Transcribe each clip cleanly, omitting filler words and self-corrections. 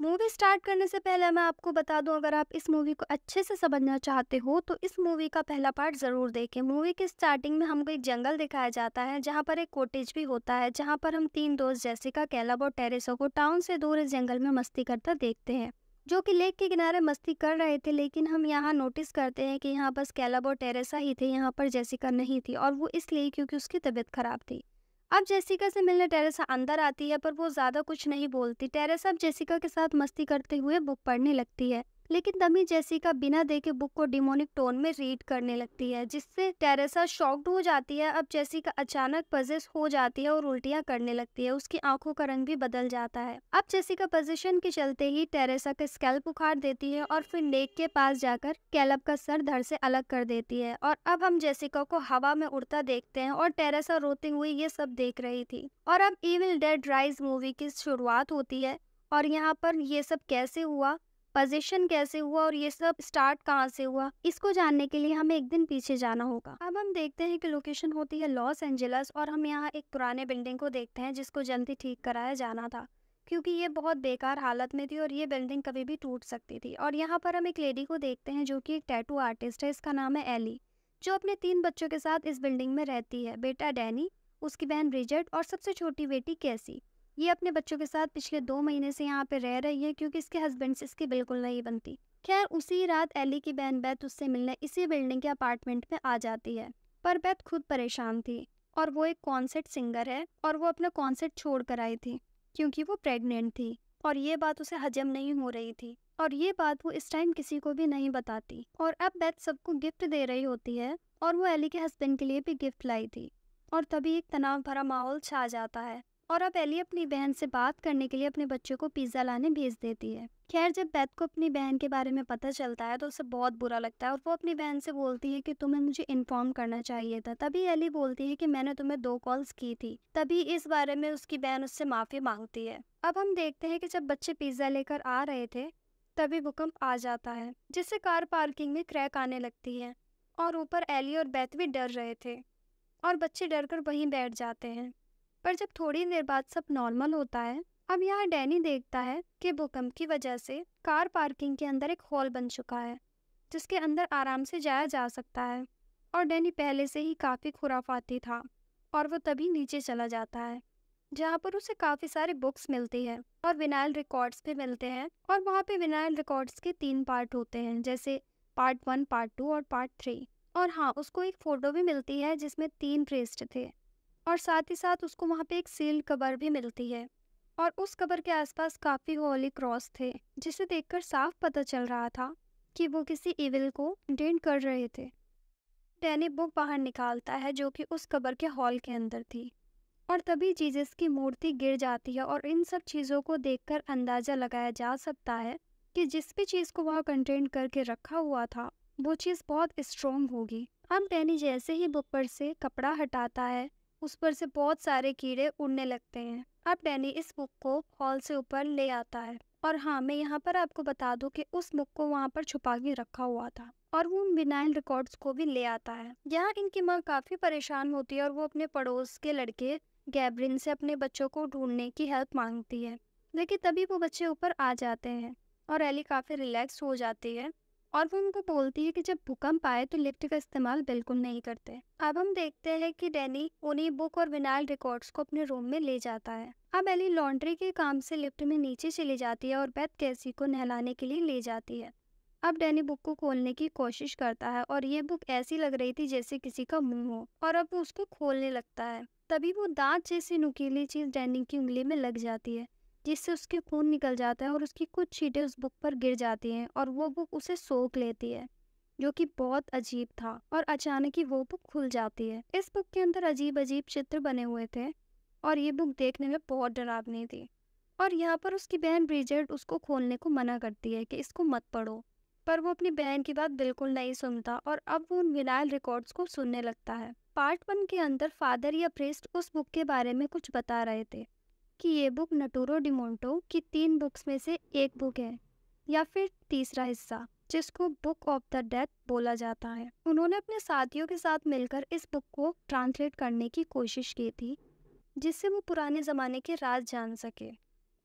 Movie start करने से पहले मैं आपको बता दूं, अगर आप इस मूवी को अच्छे से समझना चाहते हो तो इस मूवी का पहला पार्ट ज़रूर देखें। मूवी की स्टार्टिंग में हमको एक जंगल दिखाया जाता है जहां पर एक कॉटेज भी होता है, जहां पर हम तीन दोस्त जेसिका, कैलब और टेरेसा को टाउन से दूर इस जंगल में मस्ती करता देखते हैं, जो कि लेक के किनारे मस्ती कर रहे थे। लेकिन हम यहाँ नोटिस करते हैं कि यहाँ बस कैलब और टेरेसा ही थे, यहाँ पर जेसिका नहीं थी, और वो इसलिए क्योंकि उसकी तबीयत खराब थी। अब जेसिका से मिलने टेरेसा अंदर आती है, पर वो ज्यादा कुछ नहीं बोलती। टेरेसा अब जेसिका के साथ मस्ती करते हुए बुक पढ़ने लगती है, लेकिन तभी जेसिका बिना देखे बुक को डिमोनिक टोन में रीड करने लगती है, जिससे टेरेसा शॉक्ड हो जाती है। अब जेसिका अचानक पजेस हो जाती है और उल्टियां करने लगती है, उसकी आंखों का रंग भी बदल जाता है। अब जेसिका पोजीशन के चलते ही टेरेसा का स्कैल्प उखाड़ देती है और फिर लेक के पास जाकर कैलब का सर धड़ से अलग कर देती है। और अब हम जेसिका को हवा में उड़ता देखते हैं और टेरेसा रोते हुए ये सब देख रही थी। और अब इविल डेड राइज मूवी की शुरुआत होती है, और यहाँ पर ये सब कैसे हुआ, पोजीशन कैसे हुआ और ये सब स्टार्ट कहाँ से हुआ, इसको जानने के लिए हमें एक दिन पीछे जाना होगा। अब हम देखते हैं कि लोकेशन होती है लॉस एंजल्स, और हम यहाँ एक पुराने बिल्डिंग को देखते हैं जिसको जल्दी ठीक कराया जाना था, क्योंकि ये बहुत बेकार हालत में थी और ये बिल्डिंग कभी भी टूट सकती थी। और यहाँ पर हम एक लेडी को देखते हैं जो कि एक टैटू आर्टिस्ट है, इसका नाम है एली, जो अपने तीन बच्चों के साथ इस बिल्डिंग में रहती है। बेटा डैनी, उसकी बहन ब्रिजेट और सबसे छोटी बेटी कैसी। ये अपने बच्चों के साथ पिछले 2 महीने से यहाँ पे रह रही है, क्योंकि इसके हस्बैंड से इसकी बिल्कुल नहीं बनती। खैर, उसी रात एली की बहन बेथ उससे मिलने इसी बिल्डिंग के अपार्टमेंट में आ जाती है, पर बेथ खुद परेशान थी, और वो एक कॉन्सर्ट सिंगर है और वो अपना कॉन्सर्ट छोड़ कर आई थी क्योंकि वो प्रेग्नेंट थी, और ये बात उसे हजम नहीं हो रही थी, और ये बात वो इस टाइम किसी को भी नहीं बताती। और अब बेथ सबको गिफ्ट दे रही होती है, और वो एली के हस्बैंड के लिए भी गिफ्ट लाई थी, और तभी एक तनाव भरा माहौल छा जाता है। और अब एली अपनी बहन से बात करने के लिए अपने बच्चों को पिज्जा लाने भेज देती है। खैर, जब बेथ को अपनी बहन के बारे में पता चलता है तो उसे बहुत बुरा लगता है, और वो अपनी बहन से बोलती है कि तुम्हें मुझे इन्फॉर्म करना चाहिए था। तभी एली बोलती है कि मैंने तुम्हें 2 कॉल्स की थी। तभी इस बारे में उसकी बहन उससे माफी मांगती है। अब हम देखते हैं कि जब बच्चे पिज्जा लेकर आ रहे थे तभी भूकंप आ जाता है, जिससे कार पार्किंग में क्रैक आने लगती है, और ऊपर एली और बेथ भी डर रहे थे, और बच्चे डरकर वहीं बैठ जाते हैं। पर जब थोड़ी देर बाद सब नॉर्मल होता है, अब यहाँ डैनी देखता है कि भूकंप की वजह से कार पार्किंग के अंदर एक हॉल बन चुका है, जिसके अंदर आराम से जाया जा सकता है। और डैनी पहले से ही काफ़ी खुराफाती था, और वो तभी नीचे चला जाता है, जहाँ पर उसे काफ़ी सारी बुक्स मिलती है और विनाइल रिकॉर्ड्स भी मिलते हैं। और वहाँ पे विनाइल रिकॉर्ड्स के 3 पार्ट होते हैं, जैसे पार्ट 1, पार्ट 2 और पार्ट 3। और हाँ, उसको एक फ़ोटो भी मिलती है जिसमें 3 प्रीस्ट थे, और साथ ही साथ उसको वहाँ पे एक सील्ड कबर भी मिलती है, और उस कबर के आसपास काफ़ी होली क्रॉस थे, जिसे देखकर साफ पता चल रहा था कि वो किसी इविल को कंटेन कर रहे थे। डैनी बुक बाहर निकालता है जो कि उस कबर के हॉल के अंदर थी, और तभी जीसस की मूर्ति गिर जाती है, और इन सब चीज़ों को देखकर अंदाज़ा लगाया जा सकता है कि जिस भी चीज़ को वह कंटेन करके रखा हुआ था वो चीज़ बहुत स्ट्रोंग होगी। अब डैनी जैसे ही बुक पर से कपड़ा हटाता है, उस पर से बहुत सारे कीड़े उड़ने लगते हैं। अब डैनी इस बुक को हॉल से ऊपर ले आता है, और हाँ, मैं यहाँ पर आपको बता दूं कि उस बुक को वहाँ पर छुपा के रखा हुआ था, और वो उन विनाइल रिकॉर्ड्स को भी ले आता है। यहाँ इनकी माँ काफ़ी परेशान होती है, और वो अपने पड़ोस के लड़के गैब्रिन से अपने बच्चों को ढूंढने की हेल्प मांगती है। लेकिन तभी वो बच्चे ऊपर आ जाते हैं, और एली काफ़ी रिलैक्स हो जाती है, और वो उनको बोलती है कि जब भूकंप आए तो लिफ्ट का इस्तेमाल बिल्कुल नहीं करते। अब हम देखते हैं कि डैनी उन्हीं बुक और विनाइल रिकॉर्ड्स को अपने रूम में ले जाता है। अब एली लॉन्ड्री के काम से लिफ्ट में नीचे चली जाती है, और बेथ कैसी को नहलाने के लिए ले जाती है। अब डैनी बुक को खोलने की कोशिश करता है, और ये बुक ऐसी लग रही थी जैसे किसी का मुंह हो, और अब वो उसको खोलने लगता है। तभी वो दांत जैसी नुकीली चीज डैनी की उंगली में लग जाती है, जिससे उसके खून निकल जाता है, और उसकी कुछ चीटें उस बुक पर गिर जाती हैं, और वो बुक उसे सोख लेती है, जो कि बहुत अजीब था। और अचानक ही वो बुक खुल जाती है। इस बुक के अंदर अजीब अजीब चित्र बने हुए थे, और ये बुक देखने में बहुत डरावनी थी। और यहाँ पर उसकी बहन ब्रिजेट उसको खोलने को मना करती है कि इसको मत पढ़ो, पर वो अपनी बहन की बात बिल्कुल नहीं सुनता, और अब वो उन विनाइल रिकॉर्ड्स को सुनने लगता है। पार्ट 1 के अंदर फादर या प्रीस्ट उस बुक के बारे में कुछ बता रहे थे कि ये बुक नटूरो डिमोंटो की 3 बुक्स में से एक बुक है, या फिर तीसरा हिस्सा, जिसको बुक ऑफ द डेथ बोला जाता है। उन्होंने अपने साथियों के साथ मिलकर इस बुक को ट्रांसलेट करने की कोशिश की थी, जिससे वो पुराने ज़माने के राज जान सके,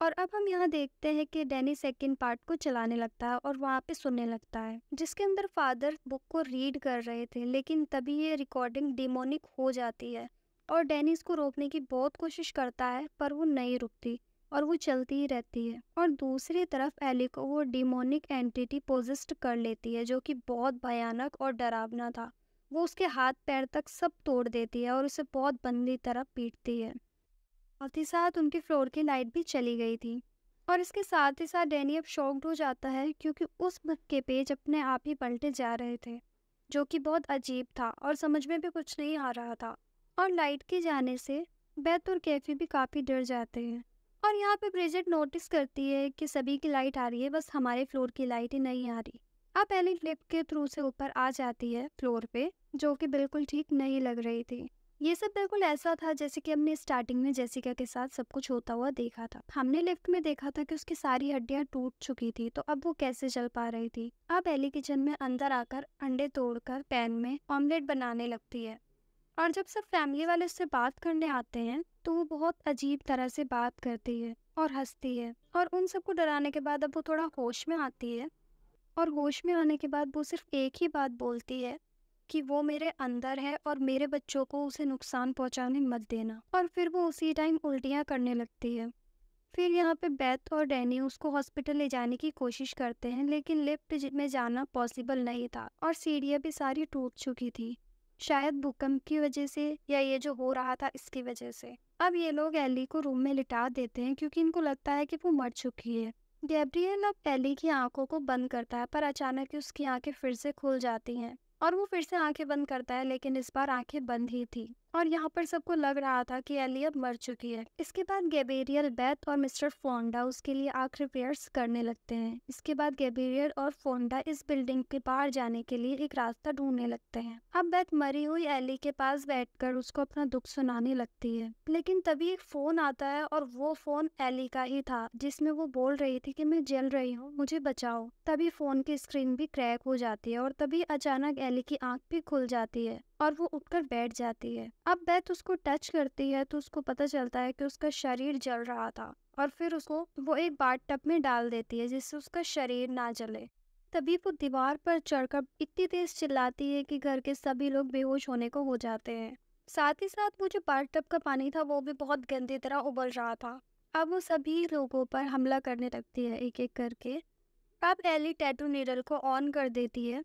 और अब हम यहाँ देखते हैं कि डैनी सेकंड पार्ट को चलाने लगता है और वहाँ पे सुनने लगता है, जिसके अंदर फादर बुक को रीड कर रहे थे, लेकिन तभी ये रिकॉर्डिंग डिमोनिक हो जाती है और डैनी इसको रोकने की बहुत कोशिश करता है, पर वो नहीं रुकती और वो चलती ही रहती है। और दूसरी तरफ एली को वो डिमोनिक एंटिटी पोजेस्ट कर लेती है, जो कि बहुत भयानक और डरावना था। वो उसके हाथ पैर तक सब तोड़ देती है और उसे बहुत गंदी तरह पीटती है। साथ ही साथ उनकी फ्लोर की लाइट भी चली गई थी। और इसके साथ ही साथ डैनी अब शॉक्ड हो जाता है, क्योंकि उस बुक के पेज अपने आप ही पलटे जा रहे थे, जो कि बहुत अजीब था और समझ में भी कुछ नहीं आ रहा था। और लाइट के जाने से बेथ और कैफी भी काफ़ी डर जाते हैं। और यहाँ पे ब्रिजेट नोटिस करती है कि सभी की लाइट आ रही है, बस हमारे फ्लोर की लाइट ही नहीं आ रही। अब एली लिफ्ट के थ्रू से ऊपर आ जाती है फ्लोर पे, जो कि बिल्कुल ठीक नहीं लग रही थी। ये सब बिल्कुल ऐसा था जैसे कि हमने स्टार्टिंग में जेसिका के साथ सब कुछ होता हुआ देखा था। हमने लिफ्ट में देखा था कि उसकी सारी हड्डियां टूट चुकी थी, तो अब वो कैसे चल पा रही थी। अब एली किचन में अंदर आकर अंडे तोड़कर पैन में ऑमलेट बनाने लगती है। और जब सब फैमिली वाले उससे बात करने आते हैं, तो वो बहुत अजीब तरह से बात करती है और हंसती है। और उन सबको डराने के बाद अब वो थोड़ा होश में आती है। और होश में आने के बाद वो सिर्फ एक ही बात बोलती है कि वो मेरे अंदर है और मेरे बच्चों को उसे नुकसान पहुंचाने मत देना। और फिर वो उसी टाइम उल्टियां करने लगती है। फिर यहाँ पे बेथ और डैनी उसको हॉस्पिटल ले जाने की कोशिश करते हैं, लेकिन लिफ्ट में जाना पॉसिबल नहीं था और सीढ़ियाँ भी सारी टूट चुकी थी, शायद भूकंप की वजह से या ये जो हो रहा था इसकी वजह से। अब ये लोग एली को रूम में लिटा देते हैं, क्योंकि इनको लगता है कि वो मर चुकी है। गैब्रियल अब एली की आंखों को बंद करता है, पर अचानक ही उसकी आंखें फिर से खुल जाती हैं और वो फिर से आंखें बंद करता है, लेकिन इस बार आंखें बंद ही थी। और यहाँ पर सबको लग रहा था कि एली अब मर चुकी है। इसके बाद गैब्रियल, बेथ और मिस्टर फोंडा उसके लिए आंख रिपेयर्स करने लगते हैं। इसके बाद गैब्रियल और फोंडा इस बिल्डिंग के बाहर जाने के लिए एक रास्ता ढूंढने लगते हैं। अब बेथ मरी हुई एली के पास बैठकर उसको अपना दुख सुनाने लगती है, लेकिन तभी एक फोन आता है और वो फोन एली का ही था, जिसमें वो बोल रही थी कि मैं जल रही हूँ, मुझे बचाओ। तभी फोन की स्क्रीन भी क्रैक हो जाती है और तभी अचानक एली की आंख भी खुल जाती है और वो उठकर बैठ जाती है। अब बेथ उसको टच करती है तो उसको पता चलता है कि उसका शरीर जल रहा था और फिर उसको वो एक बाथटब में डाल देती है, जिससे उसका शरीर ना जले। तभी वो दीवार पर चढ़कर इतनी तेज चिल्लाती है कि घर के सभी लोग बेहोश होने को हो जाते हैं। साथ ही साथ वो जो बाथटब का पानी था वो भी बहुत गंदी तरह उबल रहा था। अब वो सभी लोगों पर हमला करने लगती है एक एक करके। अब एली टैटू नीडल को ऑन कर देती है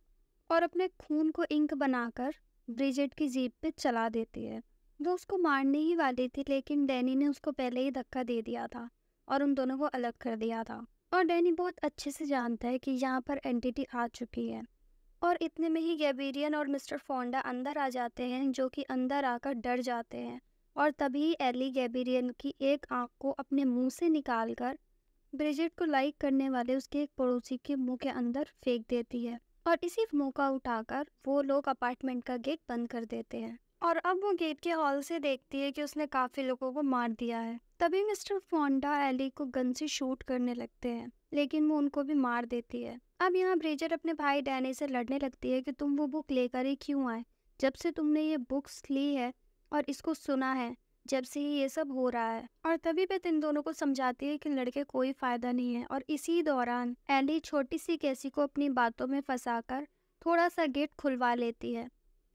और अपने खून को इंक बनाकर ब्रिजेट की जीप पे चला देती है। वो उसको मारने ही वाली थी, लेकिन डैनी ने उसको पहले ही धक्का दे दिया था और उन दोनों को अलग कर दिया था। और डैनी बहुत अच्छे से जानता है कि यहाँ पर एंटिटी आ चुकी है। और इतने में ही गैब्रियल और मिस्टर फोंडा अंदर आ जाते हैं, जो कि अंदर आकर डर जाते हैं। और तभी एली गैब्रियल की एक आंख को अपने मुंह से निकालकर ब्रिजेट को लाइक करने वाले उसके एक पड़ोसी के मुंह के अंदर फेंक देती है। और इसी मौका उठाकर वो लोग अपार्टमेंट का गेट बंद कर देते हैं। और अब वो गेट के हॉल से देखती है कि उसने काफी लोगों को मार दिया है। तभी मिस्टर फोंडा एली को गन से शूट करने लगते हैं, लेकिन वो उनको भी मार देती है। अब यहाँ ब्रिजेट अपने भाई डैनी से लड़ने लगती है कि तुम वो बुक लेकर ही क्यों आए, जब से तुमने ये बुक्स ली है और इसको सुना है, जब से ही ये सब हो रहा है। और तभी बेथ इन दोनों को समझाती है कि लड़के कोई फायदा नहीं है। और इसी दौरान एली छोटी सी कैसी को अपनी बातों में फंसाकर थोड़ा सा गेट खुलवा लेती है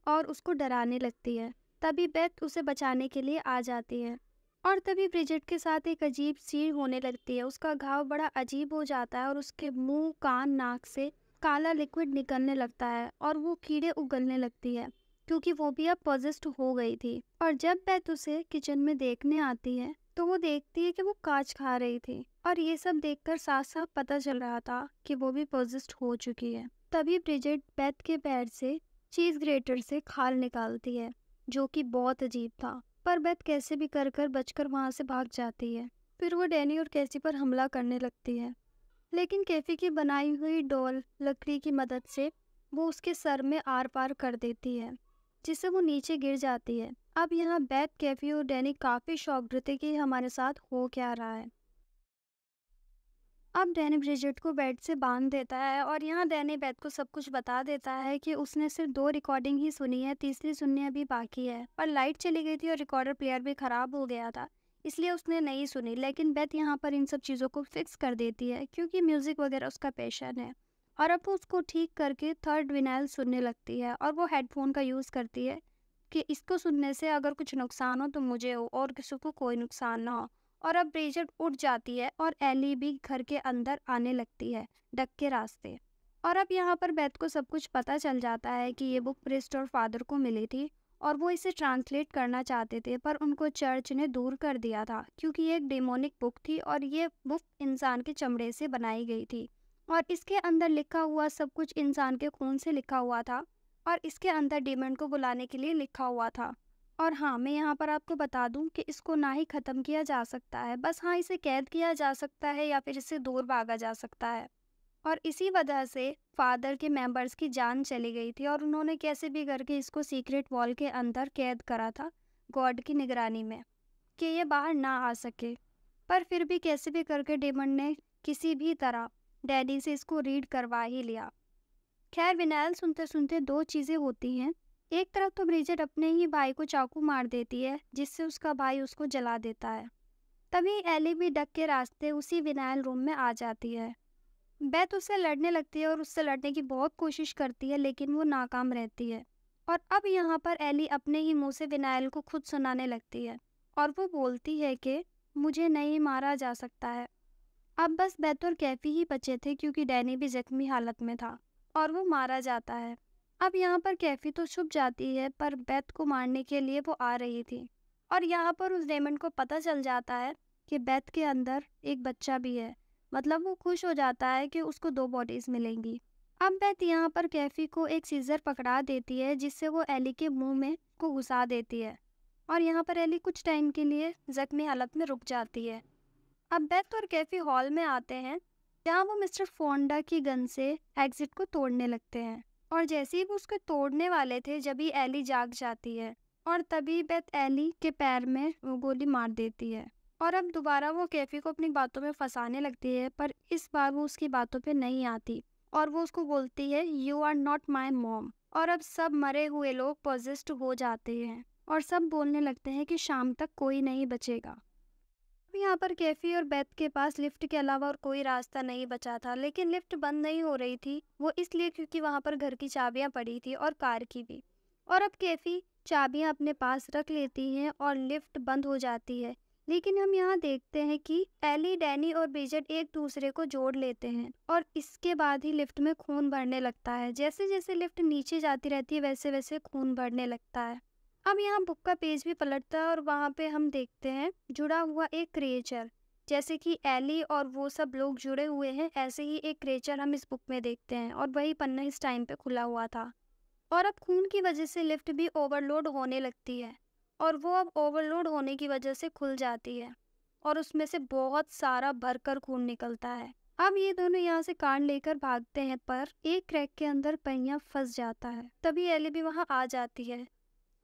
और उसको डराने लगती है। तभी बेथ उसे बचाने के लिए आ जाती है और तभी ब्रिजेट के साथ एक अजीब सी होने लगती है। उसका घाव बड़ा अजीब हो जाता है और उसके मुंह, कान, नाक से काला लिक्विड निकलने लगता है और वो कीड़े उगलने लगती है, क्योंकि वो भी अब पॉजेस्ड हो गई थी। और जब बेथ उसे किचन में देखने आती है तो वो देखती है कि वो कांच खा रही थी और ये सब देखकर साफ साफ पता चल रहा था कि वो भी पॉजेस्ड हो चुकी है। तभी ब्रिजेट बेथ के पैर से चीज ग्रेटर से खाल निकालती है, जो कि बहुत अजीब था, पर बेथ कैसे भी कर कर बचकर वहां से भाग जाती है। फिर वो डैनी और कैसी पर हमला करने लगती है, लेकिन कैफी की बनाई हुई डॉल लकड़ी की मदद से वो उसके सर में आर पार कर देती है, जिससे वो नीचे गिर जाती है। अब यहाँ बेथ, कैफी और डैनी काफी शॉक्ड थे कि हमारे साथ हो क्या रहा है। अब डैनी ब्रिजेट को बेड से बांध देता है और यहाँ डैनी बेथ को सब कुछ बता देता है कि उसने सिर्फ 2 रिकॉर्डिंग ही सुनी है, तीसरी सुननी अभी बाकी है। और लाइट चली गई थी और रिकॉर्डर प्लेयर भी खराब हो गया था, इसलिए उसने नहीं सुनी। लेकिन बेथ यहाँ पर इन सब चीज़ों को फिक्स कर देती है क्योंकि म्यूज़िक वगैरह उसका पैशन है। और अब वो उसको ठीक करके थर्ड विनाइल सुनने लगती है और वो हेडफोन का यूज़ करती है कि इसको सुनने से अगर कुछ नुकसान हो तो मुझे हो और किसी को कोई नुकसान ना हो। और अब ब्रिजेट उठ जाती है और एली भी घर के अंदर आने लगती है डक के रास्ते। और अब यहाँ पर बेथ को सब कुछ पता चल जाता है कि ये बुक प्रिस्ट और फादर को मिली थी और वो इसे ट्रांसलेट करना चाहते थे, पर उनको चर्च ने दूर कर दिया था क्योंकि ये एक डेमोनिक बुक थी और ये बुक इंसान के चमड़े से बनाई गई थी। और इसके अंदर लिखा हुआ सब कुछ इंसान के खून से लिखा हुआ था और इसके अंदर डीमन को बुलाने के लिए लिखा हुआ था। और हाँ, मैं यहाँ पर आपको बता दूं कि इसको ना ही ख़त्म किया जा सकता है, बस हाँ इसे कैद किया जा सकता है या फिर इससे दूर भागा जा सकता है। और इसी वजह से फादर के मेंबर्स की जान चली गई थी और उन्होंने कैसे भी करके इसको सीक्रेट वॉल के अंदर कैद करा था गॉड की निगरानी में कि ये बाहर ना आ सके। पर फिर भी कैसे भी करके डेमन ने किसी भी तरह डैडी से इसको रीड करवा ही लिया। खैर विनाइल सुनते सुनते दो चीज़ें होती हैं। एक तरफ तो ब्रिजेट अपने ही भाई को चाकू मार देती है जिससे उसका भाई उसको जला देता है। तभी एली भी डक के रास्ते उसी विनाइल रूम में आ जाती है। बेथ उससे लड़ने लगती है और उससे लड़ने की बहुत कोशिश करती है लेकिन वो नाकाम रहती है। और अब यहाँ पर एली अपने ही मुंह से विनाइल को खुद सुनाने लगती है और वो बोलती है कि मुझे नहीं मारा जा सकता है। अब बस बेथ और कैफी ही बचे थे क्योंकि डैनी भी जख्मी हालत में था और वो मारा जाता है। अब यहाँ पर कैफी तो छुप जाती है पर बेथ को मारने के लिए वो आ रही थी। और यहाँ पर उस डेमन को पता चल जाता है कि बेथ के अंदर एक बच्चा भी है। मतलब वो खुश हो जाता है कि उसको दो बॉडीज मिलेंगी। अब बेथ यहाँ पर कैफी को एक सीजर पकड़ा देती है जिससे वो एली के मुंह में को घुसा देती है और यहाँ पर एली कुछ टाइम के लिए जख्मी हालत में रुक जाती है। अब बेथ और कैफी हॉल में आते हैं जहाँ वो मिस्टर फोंडा की गन से एग्जिट को तोड़ने लगते हैं। और जैसे ही वो उसको तोड़ने वाले थे जभी एली जाग जाती है और तभी बेथ एली के पैर में वो गोली मार देती है। और अब दोबारा वो कैफी को अपनी बातों में फंसाने लगती है पर इस बार वो उसकी बातों पे नहीं आती और वो उसको बोलती है you are not my mom. और अब सब मरे हुए लोग पॉजेस्ड हो जाते हैं और सब बोलने लगते हैं कि शाम तक कोई नहीं बचेगा। अब यहाँ पर कैफी और बेथ के पास लिफ्ट के अलावा और कोई रास्ता नहीं बचा था, लेकिन लिफ्ट बंद नहीं हो रही थी वो इसलिए क्योंकि वहाँ पर घर की चाबियाँ पड़ी थी और कार की भी। और अब कैफी चाबियाँ अपने पास रख लेती हैं और लिफ्ट बंद हो जाती है। लेकिन हम यहाँ देखते हैं कि एली, डैनी और ब्रिजेट एक दूसरे को जोड़ लेते हैं और इसके बाद ही लिफ्ट में खून बढ़ने लगता है। जैसे जैसे लिफ्ट नीचे जाती रहती है वैसे वैसे खून बढ़ने लगता है। अब यहाँ बुक का पेज भी पलटता है और वहाँ पे हम देखते हैं जुड़ा हुआ एक क्रिएचर। जैसे कि एली और वो सब लोग जुड़े हुए हैं ऐसे ही एक क्रिएचर हम इस बुक में देखते हैं और वही पन्ना इस टाइम पे खुला हुआ था। और अब खून की वजह से लिफ्ट भी ओवरलोड होने लगती है और वो अब ओवरलोड होने की वजह से खुल जाती है और उसमें से बहुत सारा भरकर खून निकलता है। अब ये दोनों यहाँ से कार लेकर भागते हैं पर एक क्रैक के अंदर पहिया फंस जाता है। तभी एली भी वहाँ आ जाती है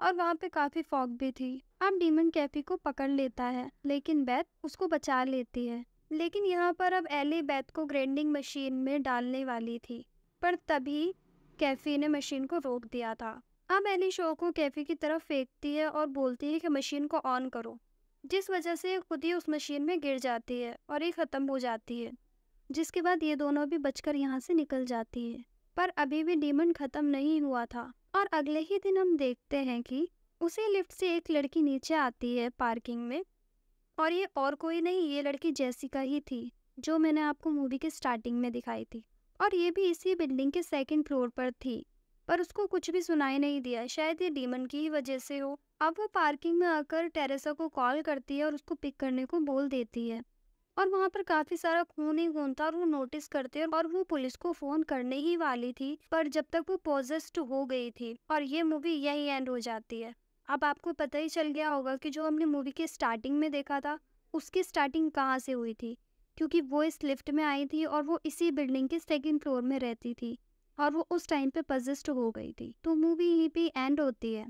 और वहाँ पे काफी फॉग भी थी। अब डीमन कैफी को पकड़ लेता है लेकिन बेथ उसको बचा लेती है। लेकिन यहाँ पर अब एली बेथ को ग्राइंडिंग मशीन में डालने वाली थी पर तभी कैफी ने मशीन को रोक दिया था। अब एली शो को कैफी की तरफ फेंकती है और बोलती है कि मशीन को ऑन करो, जिस वजह से खुद ही उस मशीन में गिर जाती है और ये खत्म हो जाती है। जिसके बाद ये दोनों भी बचकर यहाँ से निकल जाती है। पर अभी भी डीमन खत्म नहीं हुआ था और अगले ही दिन हम देखते हैं कि उसी लिफ्ट से एक लड़की नीचे आती है पार्किंग में और ये और कोई नहीं, ये लड़की जेसिका ही थी जो मैंने आपको मूवी के स्टार्टिंग में दिखाई थी। और ये भी इसी बिल्डिंग के सेकंड फ्लोर पर थी पर उसको कुछ भी सुनाई नहीं दिया, शायद ये डीमन की ही वजह से हो। अब वो पार्किंग में आकर टेरेसा को कॉल करती है और उसको पिक करने को बोल देती है और वहाँ पर काफी सारा खून ही खून था और वो नोटिस करते हैं और वो पुलिस को फोन करने ही वाली थी पर जब तक वो पॉजेस्ड हो गई थी और ये मूवी यही एंड हो जाती है। अब आपको पता ही चल गया होगा कि जो हमने मूवी के स्टार्टिंग में देखा था उसकी स्टार्टिंग कहाँ से हुई थी, क्योंकि वो इस लिफ्ट में आई थी और वो इसी बिल्डिंग के सेकंड फ्लोर में रहती थी और वो उस टाइम पे पॉजेस्ड हो गई थी। तो मूवी यहीं पे एंड होती है।